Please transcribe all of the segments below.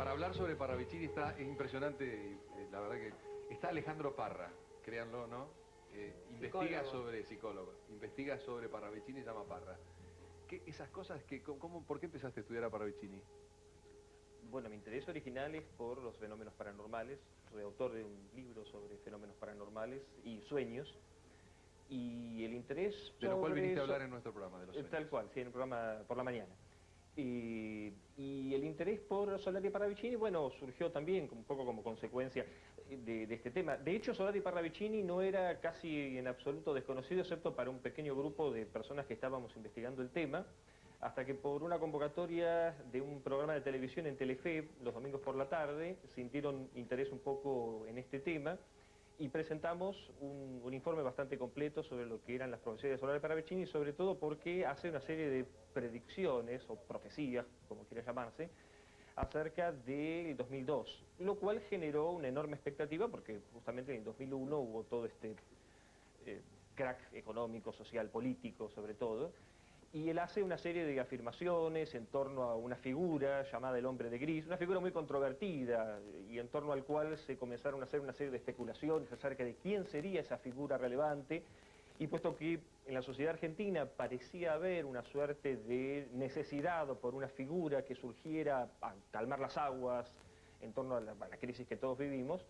Para hablar sobre Parravicini es impresionante, la verdad que está Alejandro Parra, créanlo, ¿no? Investiga sobre psicólogo, investiga sobre Parravicini, se llama Parra. Esas cosas, ¿por qué empezaste a estudiar a Parravicini? Bueno, mi interés original es por los fenómenos paranormales. Soy autor de un libro sobre fenómenos paranormales y sueños. Y el interés de lo cual viniste a eso, hablar en nuestro programa, de los sueños. Tal cual, sí, en el programa por la mañana. Y el interés por Solari Parravicini, bueno, surgió también un poco como consecuencia de este tema. De hecho, Solari Parravicini no era casi en absoluto desconocido, excepto para un pequeño grupo de personas que estábamos investigando el tema, hasta que por una convocatoria de un programa de televisión en Telefe, los domingos por la tarde, sintieron interés un poco en este tema, y presentamos un informe bastante completo sobre lo que eran las profecías de Solari Parravicini, sobre todo porque hace una serie de predicciones o profecías, como quiera llamarse, acerca del 2002, lo cual generó una enorme expectativa porque justamente en el 2001 hubo todo este crack económico, social, político sobre todo, y él hace una serie de afirmaciones en torno a una figura llamada el hombre de gris, una figura muy controvertida y en torno al cual se comenzaron a hacer una serie de especulaciones acerca de quién sería esa figura relevante, y puesto que en la sociedad argentina parecía haber una suerte de necesidad por una figura que surgiera a calmar las aguas en torno a la crisis que todos vivimos,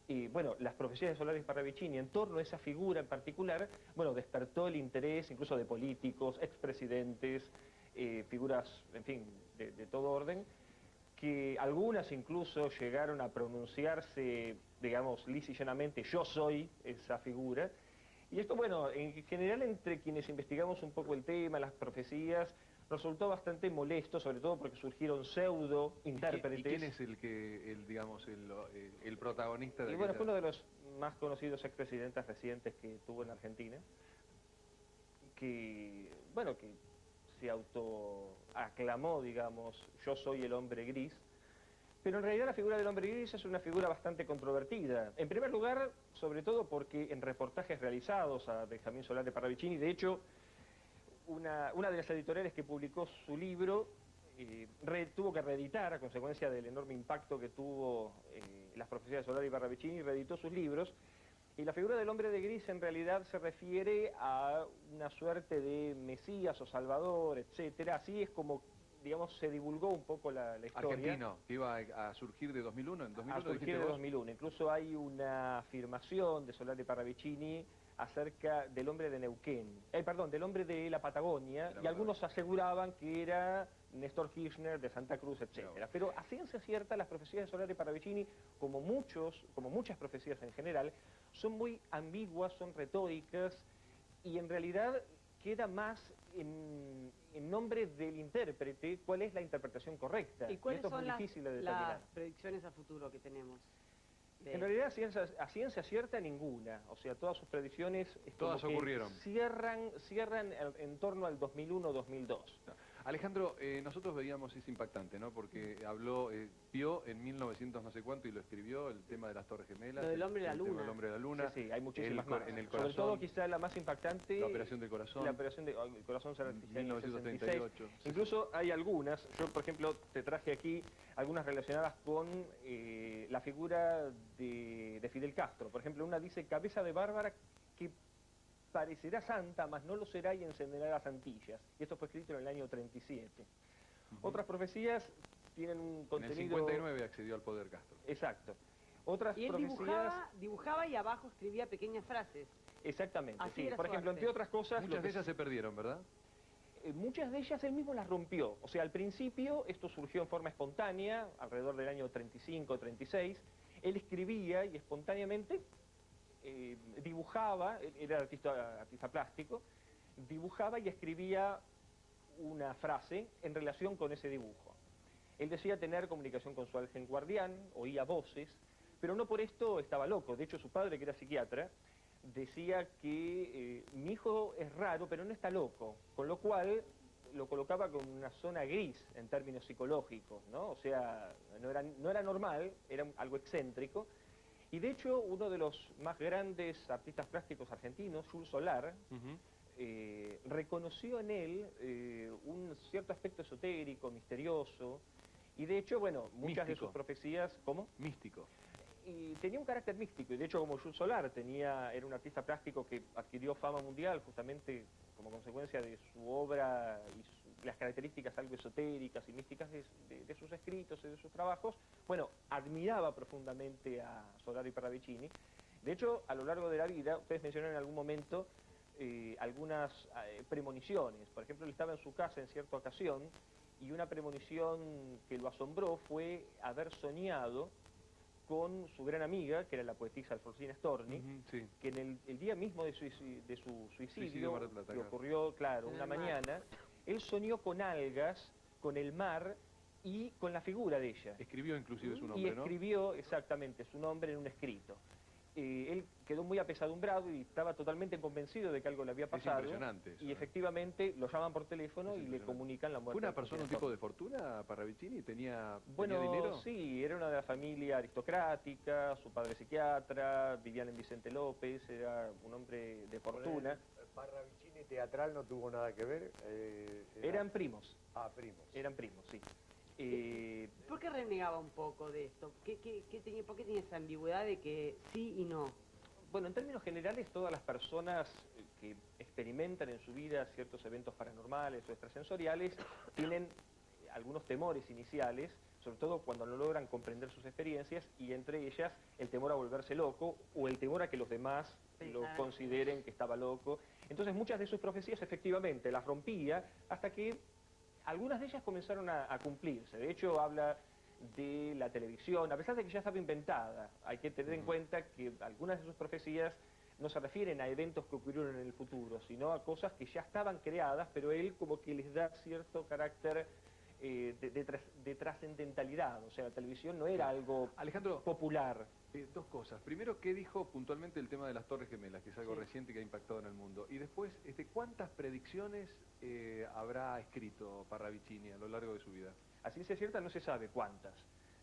y bueno, las profecías de Solari Parravicini en torno a esa figura en particular, bueno, despertó el interés incluso de políticos, expresidentes, figuras, en fin, de todo orden, que algunas incluso llegaron a pronunciarse, digamos, lisa y llanamente, yo soy esa figura. Y esto, bueno, en general entre quienes investigamos un poco el tema, las profecías, resultó bastante molesto, sobre todo porque surgieron pseudo-intérpretes. ¿Y quién es el protagonista de Y bueno, aquella? fue uno de los más conocidos expresidentes recientes que tuvo en Argentina, que, bueno, que se autoaclamó, digamos, yo soy el hombre gris, pero en realidad la figura del hombre gris es una figura bastante controvertida. En primer lugar, sobre todo porque en reportajes realizados a Benjamín Solari Parravicini, de hecho, una de las editoriales que publicó su libro tuvo que reeditar a consecuencia del enorme impacto que tuvo las profecías de Solari Parravicini, reeditó sus libros, y la figura del hombre de gris en realidad se refiere a una suerte de Mesías o Salvador, etcétera. Así es como, digamos, se divulgó un poco la historia. Argentino, que iba a surgir de 2001, en 2001 A surgir de 2001. Incluso hay una afirmación de Solari Parravicini acerca del hombre de Neuquén, perdón, del hombre de la Patagonia, y algunos aseguraban que era Néstor Kirchner de Santa Cruz, etc. Pero a ciencia cierta, las profecías de Solari Parravicini, como muchas profecías en general, son muy ambiguas, son retóricas, y en realidad queda más en nombre del intérprete cuál es la interpretación correcta. ¿Y cuáles esto es son muy difícil de determinar. las predicciones a futuro que tenemos? En realidad, a ciencia cierta, ninguna. O sea, todas sus predicciones todas ocurrieron. Cierran en torno al 2001-2002. Alejandro, nosotros veíamos, es impactante, ¿no? Porque vio en 1900 no sé cuánto y lo escribió, el tema de las Torres Gemelas. Lo del hombre de la luna. El hombre de la luna. Sí, hay muchísimas más. En el corazón. Sobre todo, quizá la más impactante... La operación del corazón. La operación del corazón se realizó en 1938. Incluso hay algunas, yo por ejemplo te traje aquí algunas relacionadas con la figura de Fidel Castro. Por ejemplo, una dice, cabeza de Bárbara que parecerá santa, mas no lo será y encenderá las antillas. Y esto fue escrito en el año 37. Otras profecías tienen un contenido... En el 59 accedió al poder Castro. Exacto. Otras y él profecías... dibujaba y abajo escribía pequeñas frases. Exactamente, así sí. era Por ejemplo, arte. entre otras cosas... Muchas de ellas se perdieron, ¿verdad? Muchas de ellas él mismo las rompió. O sea, al principio esto surgió en forma espontánea, alrededor del año 35, 36. Él escribía y espontáneamente dibujaba, era artista plástico, dibujaba y escribía una frase en relación con ese dibujo. Él decía tener comunicación con su ángel guardián, oía voces, pero no por esto estaba loco. De hecho, su padre, que era psiquiatra, decía que mi hijo es raro, pero no está loco, con lo cual lo colocaba con una zona gris en términos psicológicos, ¿no? O sea, no era normal, era algo excéntrico. Y de hecho, uno de los más grandes artistas plásticos argentinos, Jules Solar, reconoció en él un cierto aspecto esotérico, misterioso, Y de hecho, bueno, muchas de Místico. sus profecías, ¿cómo? Místico. Y tenía un carácter místico, y de hecho como Jules Solar era un artista plástico que adquirió fama mundial justamente como consecuencia de su obra y las características algo esotéricas y místicas de sus escritos y de sus trabajos. Bueno, admiraba profundamente a Solari Parravicini. De hecho, a lo largo de la vida, ustedes mencionaron en algún momento algunas premoniciones. Por ejemplo, él estaba en su casa en cierta ocasión y una premonición que lo asombró fue haber soñado con su gran amiga, que era la poetisa Alfonsina Storni, Sí. que en el día mismo de su Suicidio suicidio, en Mar del Plata, que claro. ocurrió, claro, En una el mar. mañana, él soñó con algas, con el mar y con la figura de ella. Escribió inclusive su Y nombre, ¿no? escribió exactamente su nombre en un escrito. Él quedó muy apesadumbrado y estaba totalmente convencido de que algo le había pasado. impresionante eso, y ¿eh? efectivamente lo llaman por teléfono Es y le impresionante. comunican la ¿Fue muerte. una de persona, un Alfonsina tipo de Storni. fortuna, Parravicini? ¿Tenía Bueno, dinero? sí, era una de la familia aristocrática, su padre psiquiatra, vivían en Vicente López, era un hombre de fortuna. Parravicini teatral no tuvo nada que ver. Eran primos, primos. sí. ¿Por qué renegaba un poco de esto? ¿Por qué tenía esa ambigüedad de que sí y no? Bueno, en términos generales, todas las personas que experimentan en su vida ciertos eventos paranormales o extrasensoriales tienen algunos temores iniciales, sobre todo cuando no logran comprender sus experiencias, y entre ellas el temor a volverse loco o el temor a que los demás lo Pensar. consideren que estaba loco. Entonces muchas de sus profecías efectivamente las rompía hasta que algunas de ellas comenzaron a cumplirse. De hecho, habla de la televisión, a pesar de que ya estaba inventada. Hay que tener en cuenta que algunas de sus profecías no se refieren a eventos que ocurrieron en el futuro, sino a cosas que ya estaban creadas, pero él como que les da cierto carácter de trascendentalidad. O sea, la televisión no era algo Alejandro, popular. dos cosas. Primero, ¿qué dijo puntualmente el tema de las Torres Gemelas, que es algo Sí. reciente que ha impactado en el mundo? Y después, ¿cuántas predicciones habrá escrito Parravicini a lo largo de su vida? A ciencia cierta no se sabe cuántas,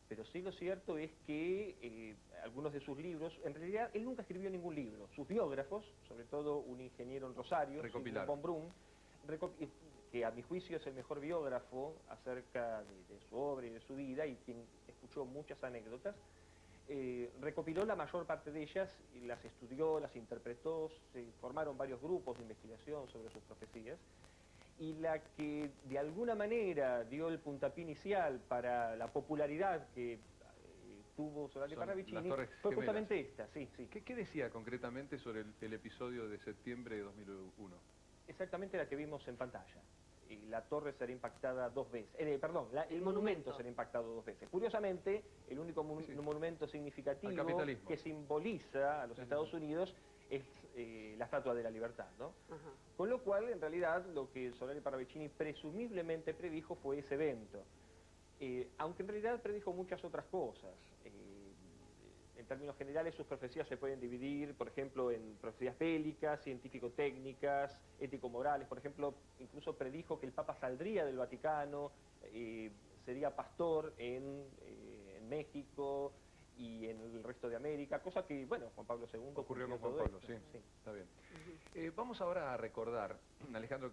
pero sí lo cierto es que algunos de sus libros, en realidad él nunca escribió ningún libro. Sus biógrafos, sobre todo un ingeniero en Rosario, Recopilaron. Sigmund von Brunn, que a mi juicio es el mejor biógrafo acerca de su obra y de su vida y quien escuchó muchas anécdotas, recopiló la mayor parte de ellas y las estudió, las interpretó, se formaron varios grupos de investigación sobre sus profecías. Y la que de alguna manera dio el puntapié inicial para la popularidad que tuvo Solari Son Parravicini las Torres fue Gemelas. justamente esta, sí. ¿Qué decía concretamente sobre el episodio de septiembre de 2001? Exactamente la que vimos en pantalla. Y la torre será impactada dos veces. Perdón, el monumento monumento será impactado dos veces. Curiosamente, el único Sí. monumento significativo Al capitalismo. que simboliza a los Sí, sí, Estados sí. Unidos es la Estatua de la Libertad, ¿no? Ajá. Con lo cual, en realidad, lo que Solari Parravicini presumiblemente predijo fue ese evento. Aunque en realidad predijo muchas otras cosas. En términos generales, sus profecías se pueden dividir, por ejemplo, en profecías bélicas, científico-técnicas, ético-morales. Por ejemplo, incluso predijo que el Papa saldría del Vaticano, sería pastor en México y en el resto de América, cosa que, bueno, Juan Pablo II Ocurrió con cumplió Juan todo Pablo, esto, sí. Está bien. Vamos ahora a recordar, Alejandro,